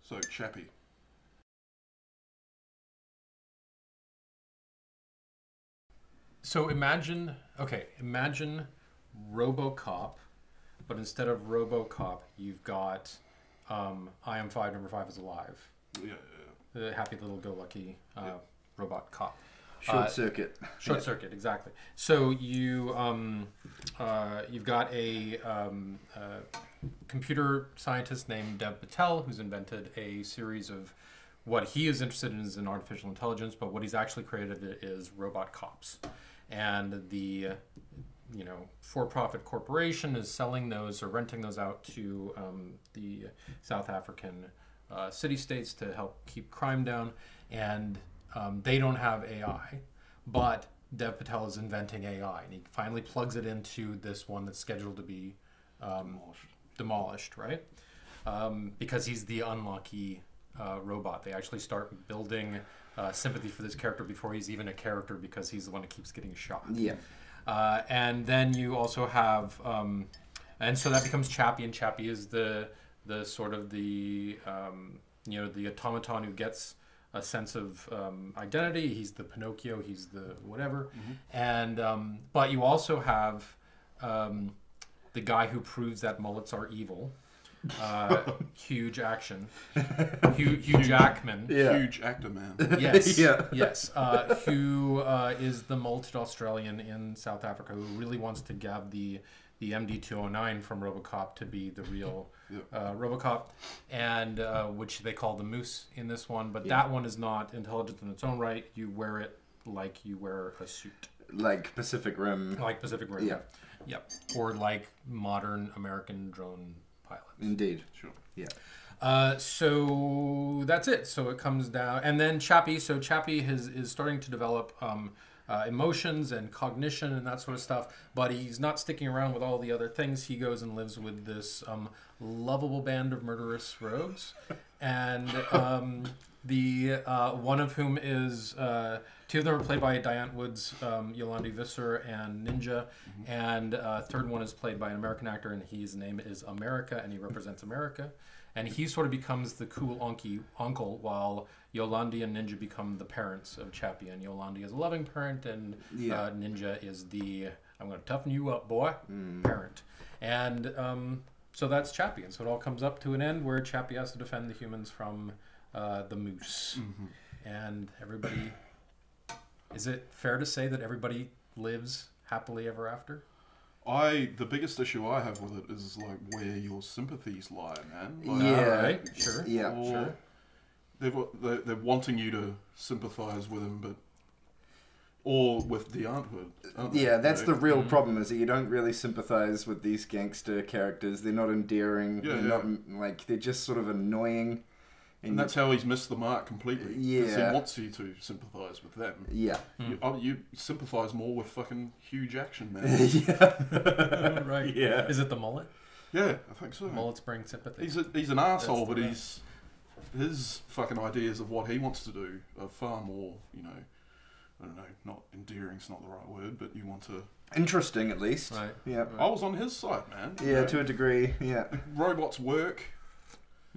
So, Chappie. So imagine RoboCop, but instead of RoboCop, you've got I Am Five, Number Five is Alive. Yeah. The happy little go lucky robot cop. Short circuit. Short circuit, exactly. So you've got a computer scientist named Dev Patel who's invented a series of what he is interested in is in artificial intelligence, but what he's actually created is robot cops, and the for-profit corporation is selling those or renting those out to the South African city-states to help keep crime down, and they don't have AI, but Dev Patel is inventing AI, and he finally plugs it into this one that's scheduled to be demolished, right? Because he's the unlucky robot. They actually start building sympathy for this character before he's even a character, because he's the one that keeps getting shot. Yeah. And then you also have, and so that becomes Chappie, and Chappie is the sort of the automaton who gets a sense of identity. He's the Pinocchio. He's the whatever. Mm-hmm. And but you also have the guy who proves that mullets are evil. Huge action. Hugh Jackman. Yeah. Huge actor, man. Yes. Yeah. Yes. Who is the mulleted Australian in South Africa who really wants to gab the MD-209 from RoboCop to be the real RoboCop, and which they call the Moose in this one. But that one is not intelligent in its own right. You wear it like you wear a suit. Like Pacific Rim. Like Pacific Rim. Yeah. Yep. Or like modern American drone pilots. Indeed. Sure. Yeah. So that's it. So it comes down, and then Chappie. So Chappie is starting to develop emotions and cognition and that sort of stuff, but he's not sticking around with all the other things. He goes and lives with this lovable band of murderous rogues, and the one of whom is two of them are played by Diane Woods, Yolandi Visser, and Ninja, and third one is played by an American actor, and his name is America, and he represents America. And he sort of becomes the cool uncle, while Yolandi and Ninja become the parents of Chappie. And Yolandi is a loving parent, and Ninja is the I'm going to toughen you up, boy, parent. And so that's Chappie. And so it all comes up to an end where Chappie has to defend the humans from the Moose. Mm-hmm. And everybody... Is it fair to say that everybody lives happily ever after? The biggest issue I have with it is like where your sympathies lie, man. Like, right? Sure. Yeah. Or they're wanting you to sympathise with him, or with the aunthood. Yeah, that's the real problem, is that you don't really sympathise with these gangster characters. They're not endearing. They're just sort of annoying. And that's how he's missed the mark completely. Yeah. Because he wants you to sympathise with them. Yeah. You sympathise more with fucking huge action, man. Yeah. Right. Yeah. Is it the mullet? Yeah, I think so. Mullets bring sympathy. He's an asshole, but his fucking ideas of what he wants to do are far more, I don't know, not endearing's not the right word, but you want to... Interesting, at least. Right. Yeah. Right. I was on his side, man. Yeah, to a degree, yeah. Robots work.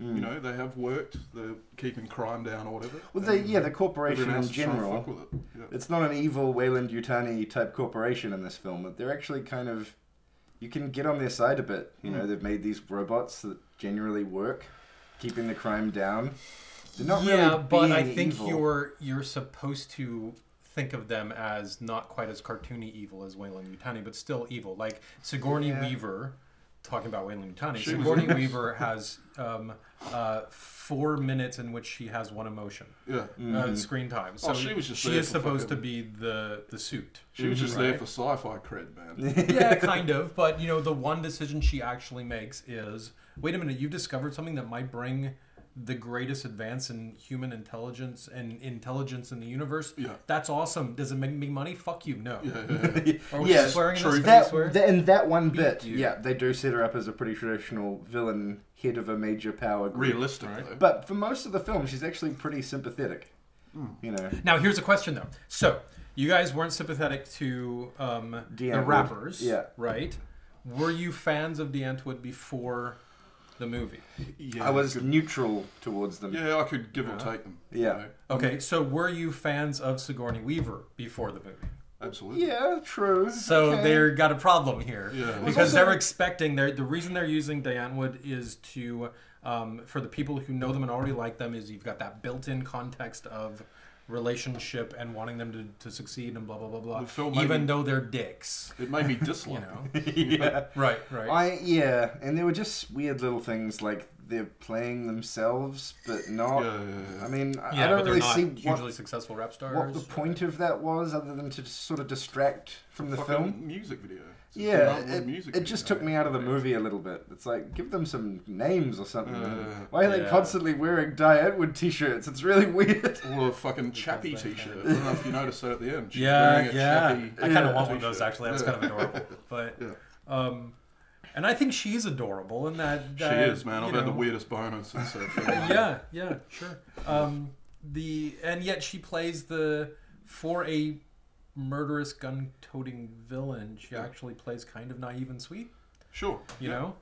They have worked. They're keeping crime down or whatever. Well, the corporation in general, it's not an evil Wayland Yutani type corporation in this film. They're actually kind of, you can get on their side a bit. They've made these robots that genuinely work, keeping the crime down. They're not really but I think evil. you're supposed to think of them as not quite as cartoony evil as Wayland Yutani, but still evil. Like Sigourney Weaver. Talking about Wayland Yutani, Sigourney Weaver has 4 minutes in which she has one emotion. Yeah. Screen time. So she is supposed to be the suit. She was just there for sci-fi cred, man. Yeah, kind of. But the one decision she actually makes is, wait a minute, you've discovered something that might bring the greatest advance in human intelligence and intelligence in the universe. Yeah. That's awesome. Does it make me money? Fuck you. No. Yeah. Swearing true. in this In that one bit, they do set her up as a pretty traditional villain, head of a major power group. Realistic, though. But for most of the film, she's actually pretty sympathetic. Now, here's a question, though. So, you guys weren't sympathetic to the rappers, right? Were you fans of D'Antwood before the movie? Yeah, I was neutral towards them. Yeah, I could give or take them. Yeah. You know? Okay, so were you fans of Sigourney Weaver before the movie? Absolutely. Yeah, true. So they've got a problem here. Yeah. Because they're expecting, the reason they're using Diane Wood is to, for the people who know them and already like them, is you've got that built-in context of relationship and wanting them to succeed and blah, blah, blah, blah. The film even though they're dicks. It made me dislike Yeah. Right. And there were just weird little things like they're playing themselves, but not. I mean, I don't really see hugely successful rap stars. What the point of that was, other than to just sort of distract from the film. Music video. It just took me out of the movie a little bit. It's like, give them some names or something. Why are they constantly wearing Diane Wood t-shirts? It's really weird. Or a fucking Chappie t-shirt. I don't know if you noticed that at the end. Chappie I kind of want one of those, actually. That's kind of adorable. But, and I think she's adorable in that she is, man. I've had the weirdest boner since yeah, sure. And yet she plays for a murderous gun-toting villain, she actually plays kind of naive and sweet. Sure. You know?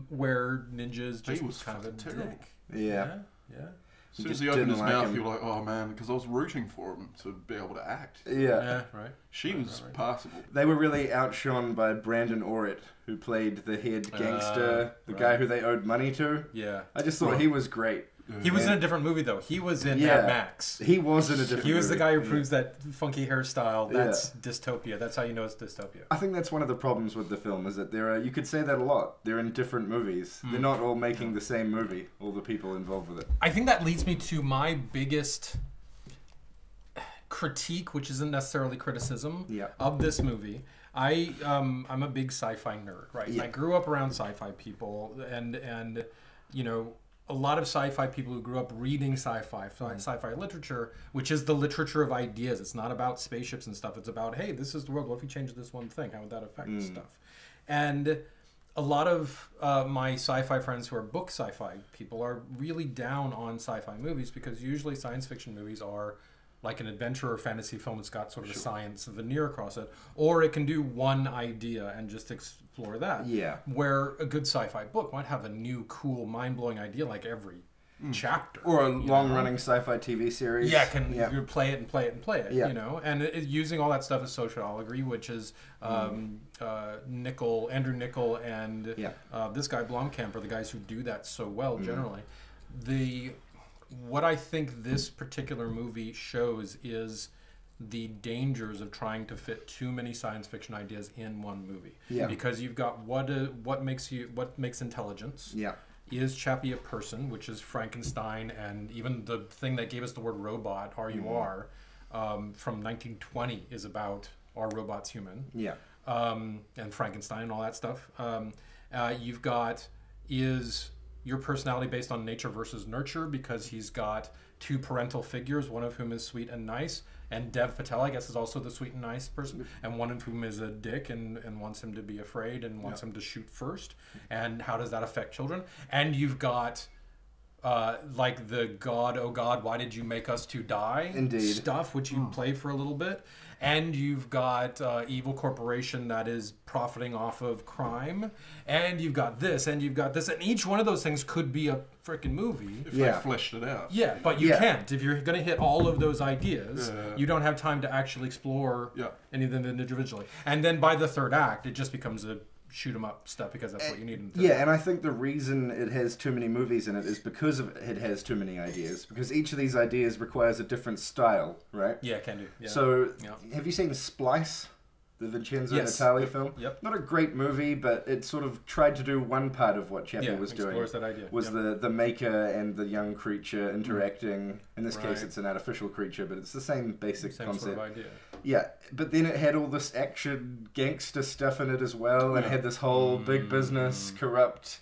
Where Ninja's just kind of a terrible. dick. Yeah. As soon as he opened his mouth, you're like, oh man, because I was rooting for him to be able to act. Yeah. Right. She was passable. They were really outshone by Brandon Orrit, who played the head gangster, the guy who they owed money to. Yeah. I just thought he was great. He was in a different movie, though. He was in Mad Max. He was in a different movie. He was the guy who proves that funky hairstyle. That's dystopia. That's how you know it's dystopia. I think that's one of the problems with the film, is that you could say that a lot. They're in different movies. They're not all making the same movie, all the people involved with it. I think that leads me to my biggest critique, which isn't necessarily criticism, of this movie. I'm a big sci-fi nerd, right? And I grew up around sci-fi people, and you know, a lot of sci-fi people who grew up reading sci-fi literature, which is the literature of ideas. It's not about spaceships and stuff. It's about, hey, this is the world. What if we change this one thing? How would that affect stuff? And a lot of my sci-fi friends who are book sci-fi people are really down on sci-fi movies, because usually science fiction movies are like an adventure or fantasy film. It's got sort of a science veneer across it, or it can do one idea and just explore that. Yeah. Where a good sci-fi book might have a new, cool, mind-blowing idea like every chapter. Or a long-running sci-fi TV series. Yeah, you play it and play it and play it, you know? And using all that stuff as social allegory, which is Andrew Niccol and this guy Blomkamp are the guys who do that so well, generally. What I think this particular movie shows is the dangers of trying to fit too many science fiction ideas in one movie. Yeah. Because you've got what makes intelligence. Yeah. Is Chappie a person, which is Frankenstein, and even the thing that gave us the word robot, R-U-R, from 1920 is about, are robots human? Yeah. And Frankenstein and all that stuff. You've got, is your personality based on nature versus nurture, because he's got two parental figures, one of whom is sweet and nice, and Dev Patel, I guess, is also the sweet and nice person, and one of whom is a dick and wants him to be afraid and wants him to shoot first. And how does that affect children? And you've got like the God, oh God, why did you make us to die? Indeed. Stuff, which you play for a little bit. And you've got evil corporation that is profiting off of crime. And you've got this, and you've got this. And each one of those things could be a freaking movie. If they fleshed it out. Yeah, but you can't. If you're going to hit all of those ideas, you don't have time to actually explore any of them individually. And then by the third act, it just becomes a shoot 'em up stuff, because that's what you need in the and I think the reason it has too many movies in it is because it has too many ideas, because each of these ideas requires a different style, right? Yeah, can do. Yeah. So have you seen Splice, the Vincenzo Natali film? Yep. Not a great movie, but it sort of tried to do one part of what Chappie was doing. That idea. Was the maker and the young creature interacting. In this case, it's an artificial creature, but it's the same basic concept. Sort of idea. Yeah, but then it had all this action gangster stuff in it as well, and it had this whole big business, corrupt,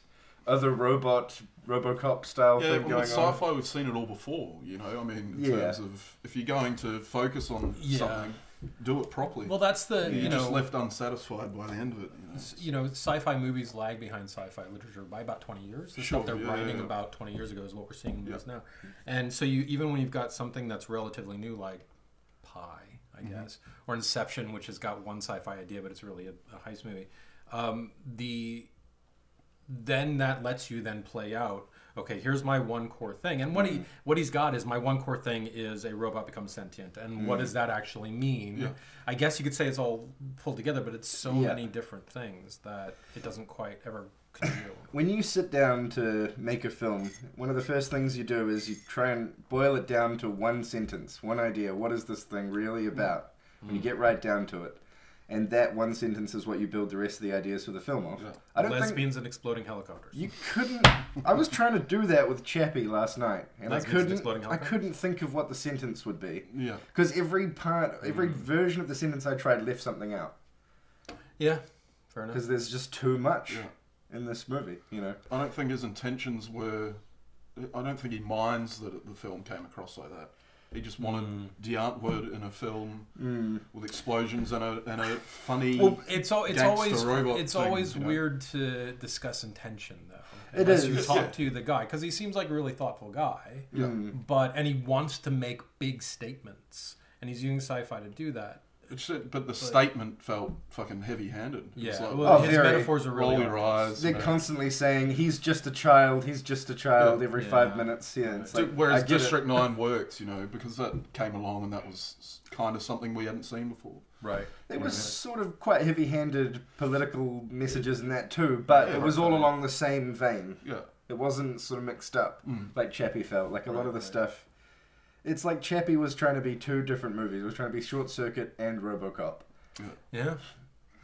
other RoboCop style thing going on. Sci-fi, we've seen it all before, you know. I mean, in terms of if you're going to focus on something, do it properly. Well, that's you're just left unsatisfied by the end of it. You know, sci-fi movies lag behind sci-fi literature by about 20 years. The stuff they're writing about 20 years ago is what we're seeing in movies now. And so even when you've got something that's relatively new, like Pi, I guess, or Inception, which has got one sci-fi idea, but it's really a heist movie. then that lets you then play out, okay, here's my one core thing. And what he's got is my one core thing is a robot becomes sentient. And what does that actually mean? Yeah. I guess you could say it's all pulled together, but it's so many different things that it doesn't quite ever congeal. When you sit down to make a film, one of the first things you do is you try and boil it down to one sentence, one idea. What is this thing really about? When you get right down to it. And that one sentence is what you build the rest of the ideas for the film off. Yeah. I don't Lesbians and exploding helicopters. You couldn't. I was trying to do that with Chappie last night, and I couldn't think of what the sentence would be. Yeah. Because every version of the sentence I tried left something out. Yeah, fair enough. Because there's just too much in this movie, you know. I don't think his intentions were. I don't think he minds that the film came across like that. He just wanted the art word in a film with explosions and a funny. Well, it's always thing, weird to discuss intention though. It Unless is. you talk to the guy, because he seems like a really thoughtful guy. Yeah. And he wants to make big statements, and he's using sci-fi to do that. But the statement felt fucking heavy-handed. Yeah, Like, his metaphors are really roll your eyes. They're constantly saying he's just a child every 5 minutes. Yeah, it's like, whereas District 9 worked, because that came along and that was kind of something we hadn't seen before. Right. There was sort of quite heavy-handed political messages in that too, but it was all along the same vein. Yeah. It wasn't sort of mixed up like Chappie felt. Like a lot of the stuff. It's like Chappie was trying to be two different movies. It was trying to be Short Circuit and RoboCop. Yeah.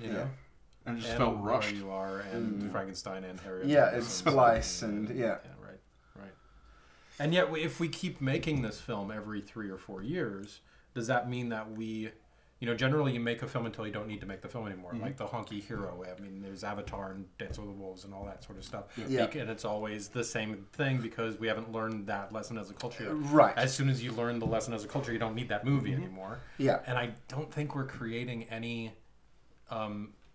And it just felt rushed. Where You Are and Frankenstein and Harriet. Yeah, it's Splice and right. And yet, if we keep making this film every 3 or 4 years, does that mean that we, generally you make a film until you don't need to make the film anymore, like the honky hero. I mean, there's Avatar and Dance with the Wolves and all that sort of stuff. Yeah. And it's always the same thing because we haven't learned that lesson as a culture yet. Right. As soon as you learn the lesson as a culture, you don't need that movie anymore. Yeah. And I don't think we're creating any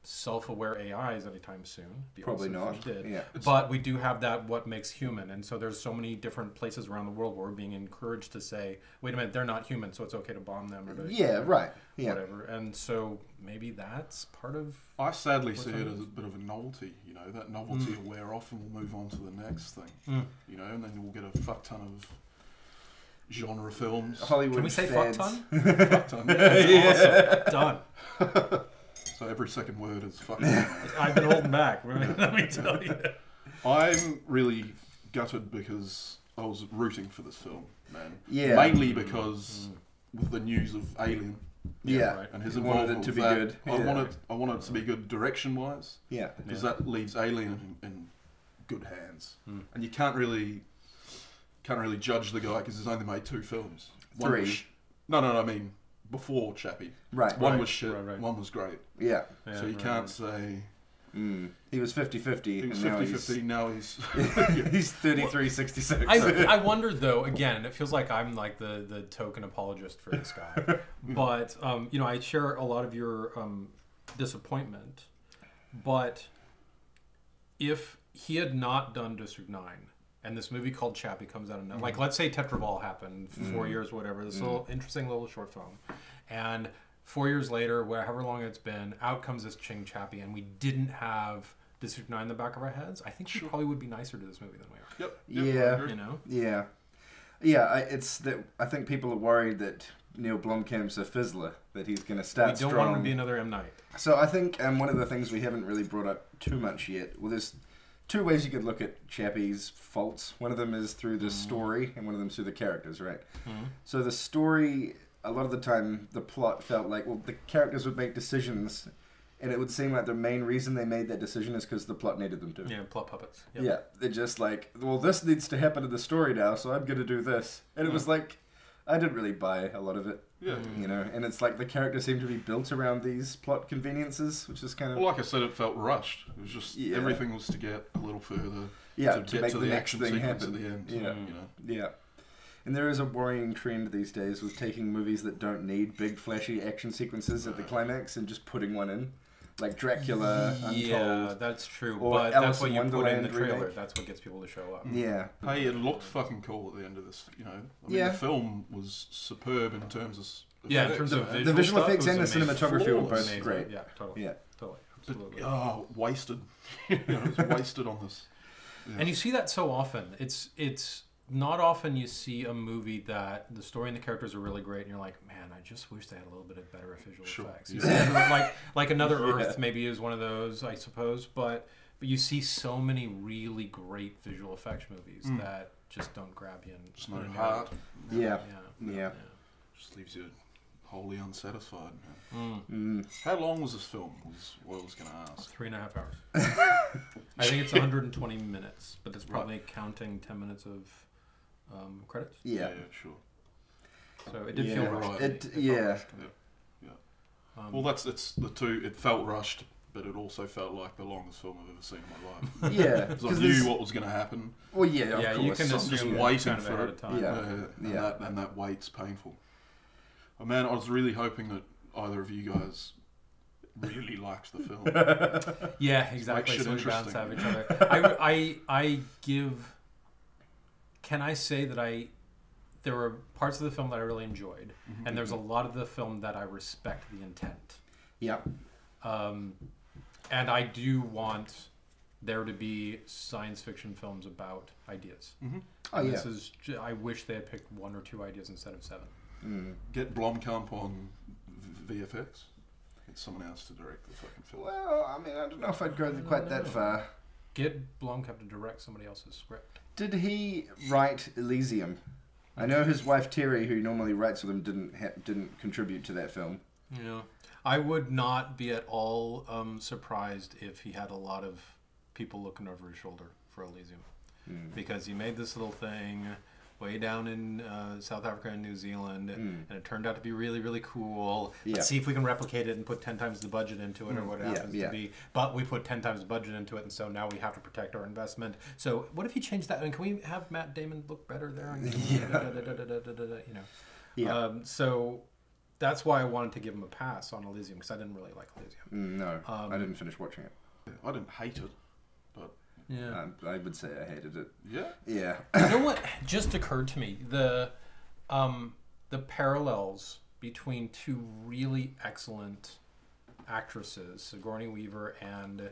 self-aware AIs anytime soon. Probably not. We did. Yeah. But we do have that what makes human. And so there's so many different places around the world where we're being encouraged to say, wait a minute, they're not human, so it's okay to bomb them or to whatever. And so maybe that's part of... I sadly see it as a bit of a novelty. That novelty will wear off and we'll move on to the next thing. And then we'll get a fuck ton of genre films. Hollywood Can we say fads. fuck ton? Fuck ton. Yeah. Awesome. Done. So every second word is fucking. I've been holding back. Let me tell you. I'm really gutted because I was rooting for this film, man. Yeah. Mainly because with the news of Alien. Yeah. Right, and his You wanted involvement it to with be that, good. I wanted it to be good direction-wise. Yeah. Because that leaves Alien in good hands, and you can't really judge the guy because he's only made 2 films. Three. No, I mean before Chappie. Right. One was shit. One was great. Yeah. So you can't say. He was 50-50. He was 50-50. Now he's he's 33-66. I wonder though. Again, it feels like I'm like the token apologist for this guy, but I share a lot of your disappointment. But if he had not done District 9 and this movie called Chappie comes out of like let's say Tetraval happened 4 years, whatever, this little interesting little short film, and 4 years later, however long it's been, out comes this Ching Chappie, and we didn't have District 9 in the back of our heads, I think we probably would be nicer to this movie than we are. Yep. Yeah. It's that I think people are worried that Neil Blomkamp's a fizzler, that he's going to start strong. We don't want him to be another M. Night. So I think one of the things we haven't really brought up too much yet, well, there's 2 ways you could look at Chappie's faults. One of them is through the story, and one of them is through the characters, right? So the story, a lot of the time, the plot felt like, well, the characters would make decisions, and it would seem like the main reason they made that decision is because the plot needed them to. Yeah, plot puppets. Yep. Yeah, they're just like, well, this needs to happen in the story now, so I'm going to do this. And it was like, I didn't really buy a lot of it. Yeah. And it's like the characters seem to be built around these plot conveniences, which is kind of... Well, like I said, it felt rushed. It was just, everything was to get a little further. Yeah, to get make to the the next action thing sequence happen. at the end. Yeah. Yeah. And there is a worrying trend these days with taking movies that don't need big, flashy action sequences at the climax and just putting one in. Like Dracula, Untold. Yeah, that's true. Or But Alice that's what in you put in the Wonderland trailer. remake. That's what gets people to show up. Yeah. Hey, it looked fucking cool at the end of this, I mean, the film was superb in terms of... Yeah, in terms of the visual stuff, effects it and the was amazing. cinematography were both Flawless. great. Yeah, totally. Yeah. Totally. absolutely. Wasted. It's wasted on this. Yeah. And you see that so often. It's not often you see a movie that the story and the characters are really great, and you're like, man, I just wish they had a little bit of better visual effects. You see, like Another Earth maybe is one of those, I suppose, but you see so many really great visual effects movies that just don't grab you. And just no heart. Yeah. Just leaves you wholly unsatisfied, man. How long was this film? Was what I was going to ask. 3.5 hours. I think it's 120 minutes, but that's probably counting 10 minutes of credits. Yeah, sure. So it did feel rushed. Well, it's the two. It felt rushed, but it also felt like the longest film I've ever seen in my life. Yeah, because I knew what was going to happen. Well, yeah, of course. You can I'm just waiting kind of for it. And that wait's painful. Oh, man, I was really hoping that either of you guys really liked the film. Yeah, exactly. So we bounce off each other. I give. Can I say that there were parts of the film that I really enjoyed, and there's a lot of the film that I respect the intent. Yeah. And I do want there to be science fiction films about ideas. Oh, yeah. I wish they had picked 1 or 2 ideas instead of 7. Get Blomkamp on VFX. Get someone else to direct the fucking film. Well, I mean, I don't know if I'd go quite that far. Get Blomkamp to direct somebody else's script. Did he write Elysium? I know his wife Terry, who normally writes with him, didn't contribute to that film. Yeah, I would not be at all surprised if he had a lot of people looking over his shoulder for Elysium, because he made this little thing way down in South Africa and New Zealand, and it turned out to be really, really cool. Yeah. Let's see if we can replicate it and put 10 times the budget into it, or what it happens to be. But we put 10 times the budget into it, and so now we have to protect our investment. So what if you change that? I mean, can we have Matt Damon look better there? So that's why I wanted to give him a pass on Elysium, because I didn't really like Elysium. No, I didn't finish watching it. I didn't hate it, but... Yeah, I would say I hated it. Yeah? Yeah. You know what just occurred to me? The parallels between 2 really excellent actresses, Sigourney Weaver and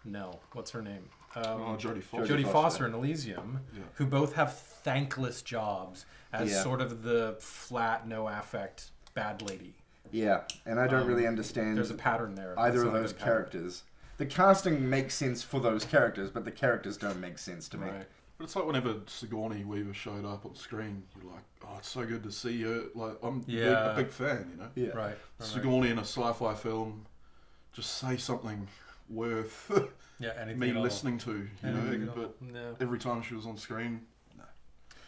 Nell. What's her name? Jodie Foster. Jodie Foster in Elysium, who both have thankless jobs as sort of the flat, no affect bad lady. Yeah, and I don't really understand. There's a pattern there. Either of those characters. The casting makes sense for those characters, but the characters don't make sense to me. But it's like whenever Sigourney Weaver showed up on screen, you're like, oh, it's so good to see her. Like, I'm a big fan, you know? Yeah. Right. Sigourney in a sci-fi film, just say something worth me listening to, you know? But every time she was on screen,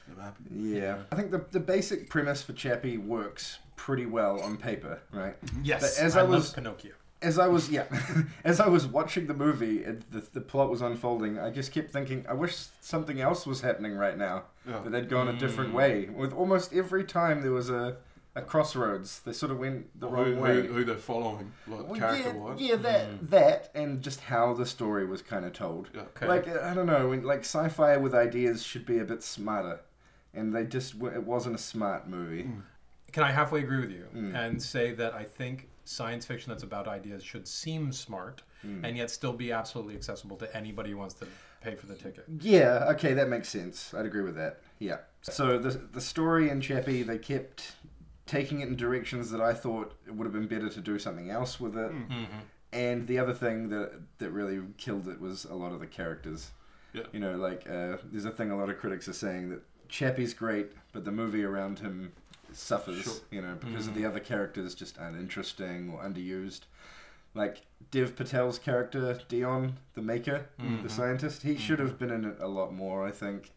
never happened. Yeah. I think the basic premise for Chappie works pretty well on paper, right? Yes, but I love Pinocchio. As I was watching the movie and the plot was unfolding, I just kept thinking, I wish something else was happening right now. Yeah. That they'd gone a different way. With almost every time there was a crossroads, they sort of went the wrong way. Who they're following, character-wise. Yeah, that, and just how the story was kind of told. Yeah. Okay. Like, I don't know, like sci-fi with ideas should be a bit smarter. And it wasn't a smart movie. Can I halfway agree with you and say that I think science fiction that's about ideas should seem smart and yet still be absolutely accessible to anybody who wants to pay for the ticket? Yeah, okay, that makes sense. I'd agree with that. Yeah. So the story in Chappie, they kept taking it in directions that I thought it would have been better to do something else with it. And the other thing that really killed it was a lot of the characters. Yeah. You know, like there's a thing a lot of critics are saying that Chappie's great, but the movie around him suffers, you know, because of the other characters just aren't interesting or underused. Like Dev Patel's character, Dion, the maker, the scientist, he should have been in it a lot more, I think.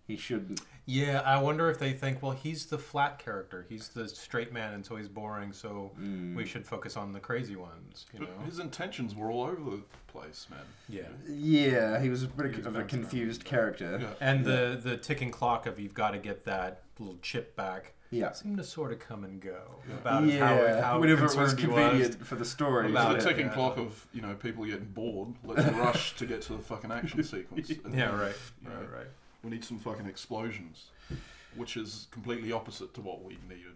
He shouldn't. Yeah, I wonder if they think, well, he's the flat character. He's the straight man, and so he's boring, so we should focus on the crazy ones, you know? His intentions were all over the place, man. Yeah. Yeah, he was a bit of a confused character. Yeah. And the ticking clock of you've got to get that little chip back seemed to sort of come and go. About how whenever it was convenient for the story. It's the ticking clock of, you know, people getting bored. Let's rush to get to the fucking action sequence. Right. We need some fucking explosions, which is completely opposite to what we needed.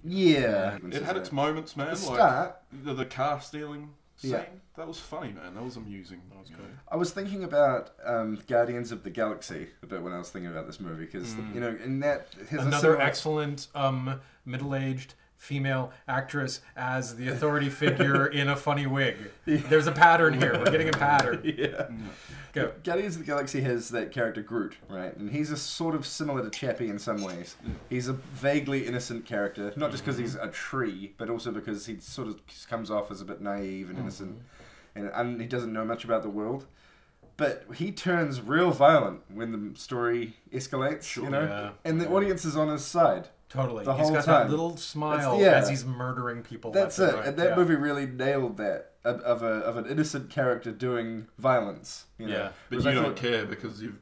Yeah. It had its moments, man. The start. The car stealing scene. Yeah. That was funny, man. That was amusing. That was good. I was thinking about Guardians of the Galaxy a bit when I was thinking about this movie because you know, in that another excellent middle-aged female actress as the authority figure in a funny wig. Yeah. There's a pattern here. We're getting a pattern. Yeah. Go. Guardians of the Galaxy has that character Groot, right? And he's a sort of similar to Chappie in some ways. He's a vaguely innocent character, not just because he's a tree, but also because he sort of comes off as a bit naive and innocent, and he doesn't know much about the world. But he turns real violent when the story escalates, you know? Yeah. And the audience is on his side. Totally. The he's whole got time. That little smile as he's murdering people. That's it. Right. And that movie really nailed that of an innocent character doing violence. You know? Yeah. But you don't care because you're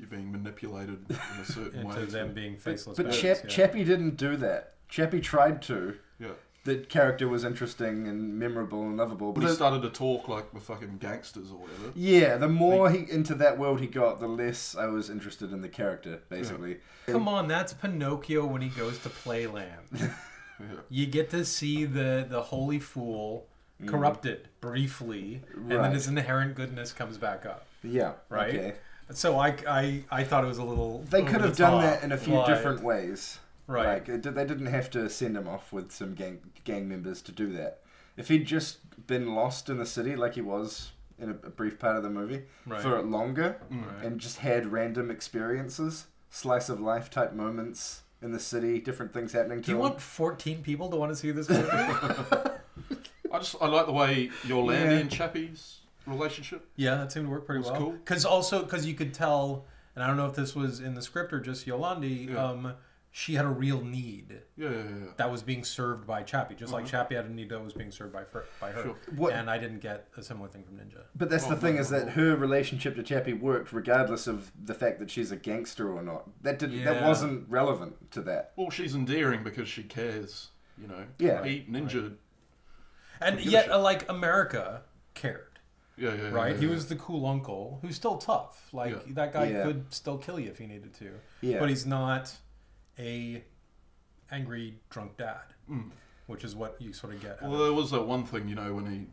being manipulated in a certain way. Into them being faceless. But Chappie didn't do that. Chappie tried to. Yeah. The character was interesting and memorable and lovable. But he started to talk like the fucking gangsters or whatever. Yeah, the more into that world he got, the less I was interested in the character, basically. Yeah. Come on, that's Pinocchio when he goes to Playland. You get to see the holy fool corrupted briefly, and then his inherent goodness comes back up. Yeah, right? Okay. So I thought it was a little... They could have done that in a few different ways. Right. Like, they didn't have to send him off with some gang members to do that. If he'd just been lost in the city like he was in a brief part of the movie for longer and just had random experiences, slice of life type moments in the city, different things happening to him. Do you want 14 people to want to see this movie? I like the way Yolandi and Chappie's relationship. Yeah, that seemed to work pretty well. Cool. Because you could tell, and I don't know if this was in the script or just Yolandi, she had a real need that was being served by Chappie, just like Chappie had a need that was being served by her. Sure. And I didn't get a similar thing from Ninja. But that's the thing, is that her relationship to Chappie worked regardless of the fact that she's a gangster or not. That wasn't relevant to that. Well, she's endearing because she cares, you know. Yeah. Ninja. And yet, like, America cared. Right? He was the cool uncle who's still tough. Like, that guy could still kill you if he needed to. Yeah. But he's not a angry drunk dad, which is what you sort of get. Well, there was that one thing, you know, when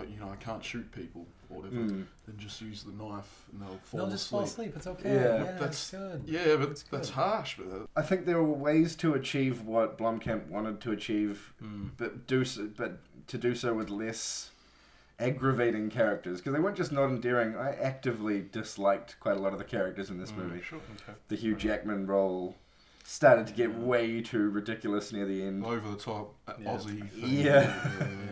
I can't shoot people or whatever, then just use the knife and they'll just fall asleep. It's okay. Yeah, that's good. Yeah, but that's harsh. But I think there were ways to achieve what Blomkamp wanted to achieve, but to do so with less aggravating characters, because they weren't just not endearing. I actively disliked quite a lot of the characters in this movie. Sure. Okay. The Hugh Jackman role started to get way too ridiculous near the end. Over the top Aussie thing. Yeah.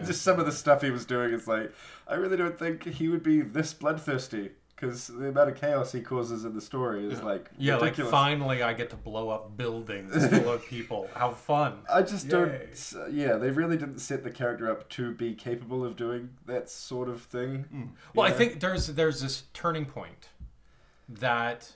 Just some of the stuff he was doing, it's like, I really don't think he would be this bloodthirsty, because the amount of chaos he causes in the story is like ridiculous. Like finally I get to blow up buildings full of people. How fun. I just don't... Yeah, they really didn't set the character up to be capable of doing that sort of thing. Well, I think there's this turning point that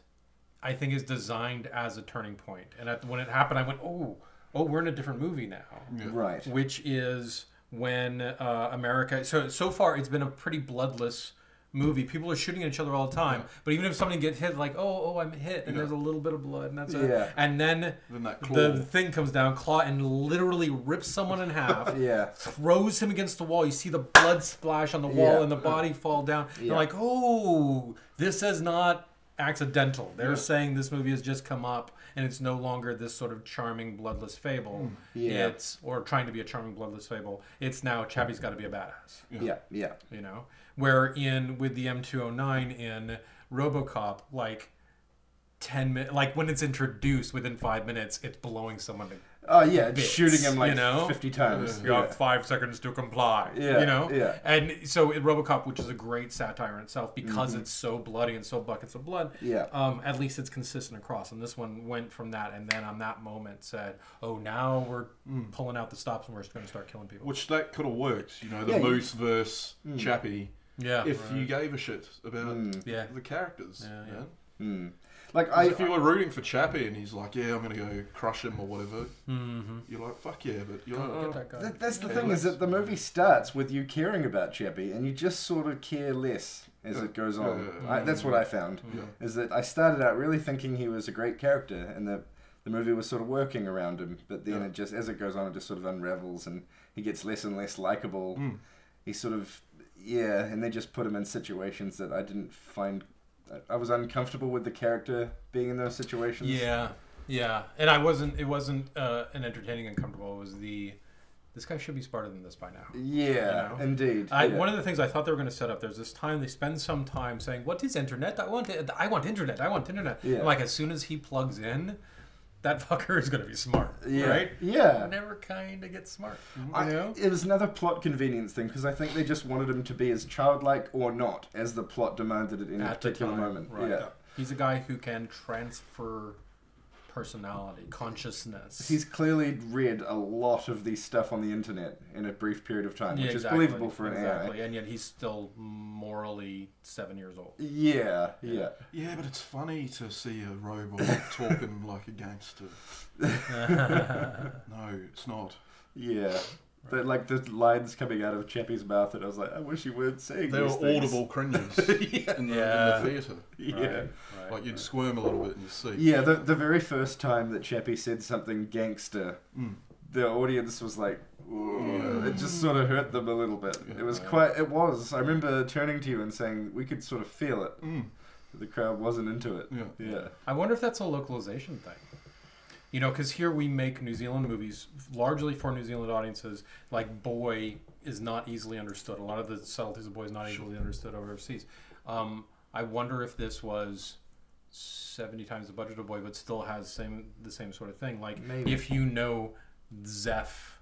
I think is designed as a turning point. And when it happened, I went, oh, we're in a different movie now. Yeah. Right. Which is when America... So far, it's been a pretty bloodless movie. People are shooting at each other all the time. But even if somebody gets hit, like, I'm hit, and there's a little bit of blood, and that's it. And then the thing comes down, claw, and literally rips someone in half, throws him against the wall. You see the blood splash on the wall, and the body fall down. You're like, this is not accidental. They're saying this movie has just come up and it's no longer this sort of charming bloodless fable. Or trying to be a charming bloodless fable. It's now Chappie's got to be a badass. You know, where with the M209 in RoboCop, like 10 minutes, like when it's introduced, within 5 minutes, it's blowing someone to bits, shooting him like 50 times. You have 5 seconds to comply. And so in RoboCop, which is a great satire in itself, because it's so bloody and so buckets of blood. At least it's consistent across. And this one went from that, and then on that moment said, now we're pulling out the stops and we're just going to start killing people. Which that could have worked. You know, the Moose versus Chappie. If you gave a shit about the characters. Like if you were rooting for Chappie and he's like, I'm going to go crush him or whatever, you're like, fuck yeah, but you're like, that guy. That's the thing, is that the movie starts with you caring about Chappie and you just sort of care less as it goes on. That's what I found, is that I started out really thinking he was a great character and that the movie was sort of working around him, but then it just, as it goes on, it just sort of unravels and he gets less and less likable. He sort of Yeah, and they just put him in situations that I didn't find... I was uncomfortable with the character being in those situations. Yeah, yeah. And it wasn't an entertaining uncomfortable. It was this guy should be smarter than this by now. Yeah, indeed. One of the things I thought they were going to set up, there's this time, they spend some time saying, what is internet? I want internet. Yeah. I'm like, as soon as he plugs in, that fucker is going to be smart. Yeah. Right? Yeah. Never kind of get smart. It was another plot convenience thing, because I think they just wanted him to be as childlike or not as the plot demanded at any particular moment. Right. Yeah. He's a guy who can transfer personality, consciousness. He's clearly read a lot of these stuff on the internet in a brief period of time, which is believable for an AI. And yet he's still morally 7 years old. Yeah. Yeah, but it's funny to see a robot talking like a gangster. No, it's not. Yeah. But like the lines coming out of Chappie's mouth, and I was like, I wish you weren't saying they these were things. audible cringes in the theatre. Yeah. Like you'd squirm a little bit in your seat. Yeah, the very first time that Chappie said something gangster, the audience was like, it just sort of hurt them a little bit. Yeah, it was. I remember turning to you and saying we could sort of feel it. The crowd wasn't into it. Yeah. I wonder if that's a localization thing. You know, because here we make New Zealand movies largely for New Zealand audiences. Like Boy is not easily understood. A lot of the subtleties of Boy is not easily understood overseas. I wonder if this was 70 times the budget of Boy, but still has the same sort of thing. Like Maybe. if you know Zeph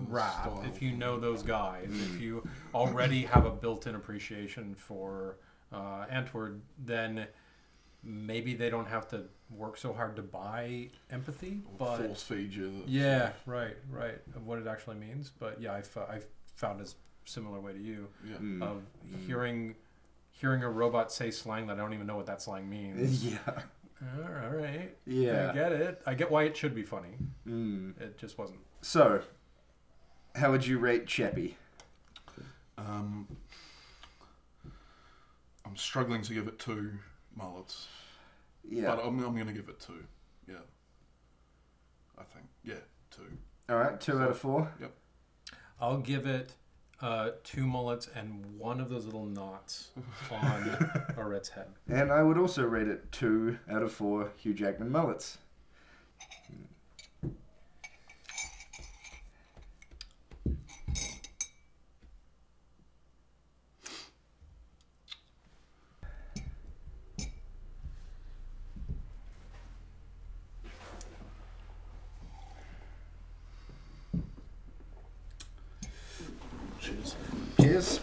rap, style. if you know those guys, if you already have a built-in appreciation for Antwoord, then maybe they don't have to work so hard to buy empathy, but force feed you. Right, of what it actually means. But yeah, I've found a similar way to you of hearing a robot say slang that I don't even know what that slang means. Yeah. All right. Yeah. I get it. I get why it should be funny. It just wasn't. So, how would you rate Chappie? I'm struggling to give it 2 mullets. Yeah. But I'm going to give it 2. Yeah. I think. Yeah, 2. All right, 2 out of 4. Yep. I'll give it 2 mullets and one of those little knots on Oret's head. And I would also rate it 2 out of 4 Hugh Jackman mullets. Cheers. Cheers.